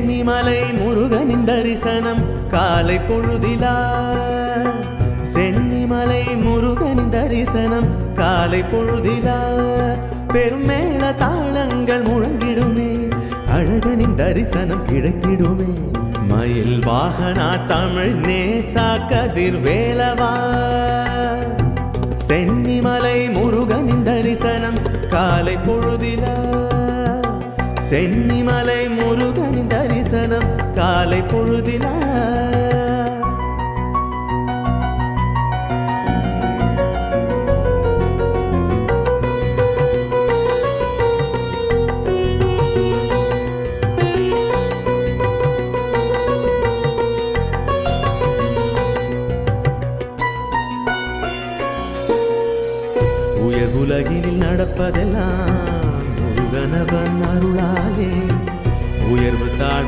சென்னிமலை முருகனின் தரிசனம் காலை பொழுதிலா. சென்னிமலை முருகனின் தரிசனம் காலை பொழுதிலா. பெருமேள தாளங்கள் முழங்கிடுமே, அழகனின் தரிசனம் கிடைத்திடுமே. மயில் வாகனா தமிழ் நேசா கதிர்வேலவா. சென்னிமலை முருகனின் தரிசனம் காலை பொழுதிலா. சென்னிமலை முருகனின் தரிசனம் காலை பொழுதிலா. உலகினில் நடப்பதெல்லாம் முருகனவன் அருளாலே. உயர்வு தாழ்வு